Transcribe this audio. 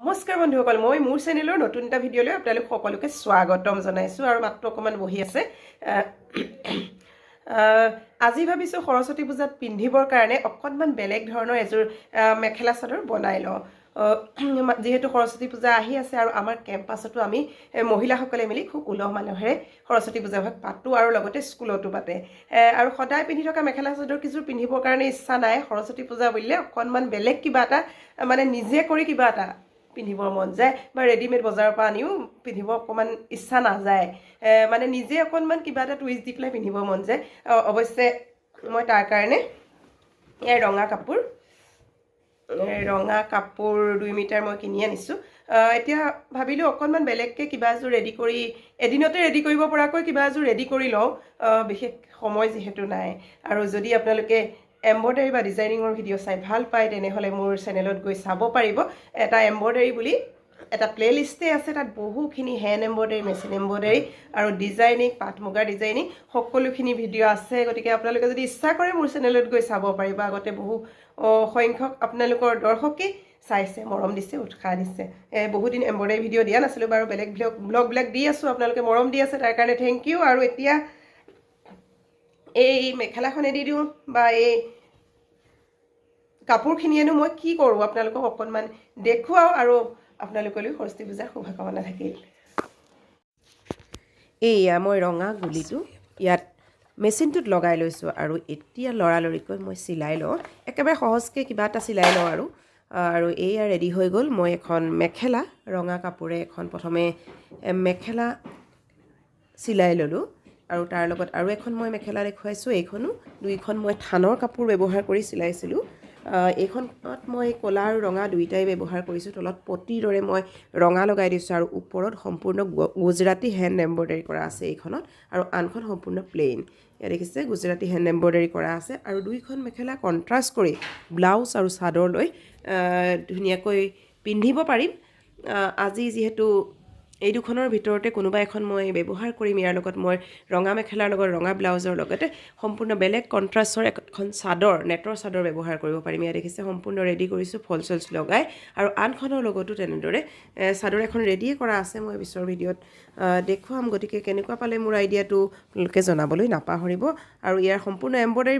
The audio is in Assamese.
নমস্কাৰ বন্ধুসকল, মই মোৰ চেনেলৰ নতুন এটা ভিডিঅ'লৈ আপোনালোক সকলোকে স্বাগতম জনাইছোঁ আৰু মাত্ৰ অকণমান বহি আছে। আজি ভাবিছোঁ সৰস্বতী পূজাত পিন্ধিবৰ কাৰণে অকণমান বেলেগ ধৰণৰ এযোৰ মেখেলা চাদৰ বনাই লওঁ। যিহেতু সৰস্বতী পূজা আহি আছে আৰু আমাৰ কেম্পাছতো আমি মহিলাসকলে মিলি খুব উলহ মালহেৰে সৰস্বতী পূজাভাগ পাতোঁ আৰু লগতে স্কুলতো পাতে। আৰু সদায় পিন্ধি থকা মেখেলা চাদৰ কিছু পিন্ধিবৰ কাৰণে ইচ্ছা নাই। সৰস্বতী পূজা বুলিলে অকণমান বেলেগ কিবা এটা মানে নিজে কৰি কিবা এটা পিন্ধিবৰ মন যায় বা ৰেডিমেড বজাৰৰ পৰা আনিও পিন্ধিব অকণমান ইচ্ছা নাযায়। মানে নিজে অকণমান কিবা এটা টুইষ্ট দি পেলাই পিন্ধিব মন যায়। অৱশ্যে মই তাৰ কাৰণে এই ৰঙা কাপোৰ 2 মিটাৰ মই কিনি আনিছোঁ। এতিয়া ভাবিলোঁ অকণমান বেলেগকৈ কিবা এযোৰ ৰেডি কৰি এদিনতে ৰেডি কৰিব পৰাকৈ কিবা এযোৰ ৰেডি কৰি লওঁ, বিশেষ সময় যিহেতু নাই। আৰু যদি আপোনালোকে এম্ব্ৰইডাৰী বা ডিজাইনিঙৰ ভিডিঅ' চাই ভাল পায় তেনেহ'লে মোৰ চেনেলত গৈ চাব পাৰিব। এটা এম্ব্ৰইডাৰী বুলি এটা প্লে'লিষ্টেই আছে, তাত বহুখিনি হেণ্ড এম্ব্ৰইডাৰী, মেচিন এম্ব্ৰইডাৰী আৰু ডিজাইনিং, পাট মুগাৰ ডিজাইনিং সকলোখিনি ভিডিঅ' আছে। গতিকে আপোনালোকে যদি ইচ্ছা কৰে মোৰ চেনেলত গৈ চাব পাৰিব। আগতে বহু সংখ্যক আপোনালোকৰ দৰ্শকেই চাইছে, মৰম দিছে, উৎসাহ দিছে। বহুদিন এম্ব্ৰইডাৰী ভিডিঅ' দিয়া নাছিলোঁ বাৰু, বেলেগ ব্লগবিলাক দি আছোঁ, আপোনালোকে মৰম দি আছে, তাৰ কাৰণে থেংক ইউ। আৰু এতিয়া এই মেখেলাখনেদি দিওঁ বা এই কাপোৰখিনিয়েনো মই কি কৰোঁ আপোনালোকক অকণমান দেখুৱাওঁ আৰু আপোনালোকলৈ সৰস্বতী পূজাৰ শুভকামনা থাকিল। এইয়া মই ৰঙা গুলিটো ইয়াত মেচিনটোত লগাই লৈছোঁ আৰু এতিয়া লৰালৰিকৈ মই চিলাই লওঁ, একেবাৰে সহজকৈ কিবা এটা চিলাই লওঁ আৰু এইয়া ৰেডি হৈ গ'ল। মই এখন মেখেলা ৰঙা কাপোৰে এখন প্ৰথমে মেখেলা চিলাই ল'লোঁ আৰু তাৰ লগত আৰু এখন মই মেখেলা দেখুৱাইছোঁ। এইখনো 2খন মই থানৰ কাপোৰ ব্যৱহাৰ কৰি চিলাইছিলোঁ। এইখনত মই ক'লা আৰু ৰঙা দুয়োটাই ব্যৱহাৰ কৰিছোঁ। তলত পটিৰ দৰে মই ৰঙা লগাই দিছোঁ আৰু ওপৰত সম্পূৰ্ণ গুজৰাটী হেণ্ড এম্ব্ৰইডাৰী কৰা আছে এইখনত, আৰু আনখন সম্পূৰ্ণ প্লেইন। ইয়াত দেখিছে গুজৰাটী হেণ্ড এম্ব্ৰইডাৰী কৰা আছে। আৰু 2খন মেখেলা কণ্ট্ৰাষ্ট কৰি ব্লাউজ আৰু চাদৰ লৈ ধুনীয়াকৈ পিন্ধিব পাৰিম। আজি যিহেতু এই দুখনৰ ভিতৰতে কোনোবা এখন মই ব্যৱহাৰ কৰিম। ইয়াৰ লগত মই ৰঙা মেখেলাৰ লগত ৰঙা ব্লাউজৰ লগতে সম্পূৰ্ণ বেলেগ কণ্ট্ৰাষ্টৰ এখন চাদৰ, নেটৰ চাদৰ ব্যৱহাৰ কৰিব পাৰিম। ইয়াত দেখিছে সম্পূৰ্ণ ৰেডি কৰিছোঁ ফল চলছ লগাই, আৰু আনখনৰ লগতো তেনেদৰে চাদৰ এখন ৰেডিয়ে কৰা আছে। মই পিছৰ ভিডিঅ'ত দেখুৱাম। গতিকে কেনেকুৱা পালে মোৰ আইডিয়াটো আপোনালোকে জনাবলৈ নাপাহৰিব। আৰু ইয়াৰ সম্পূৰ্ণ এম্ব্ৰইডাৰী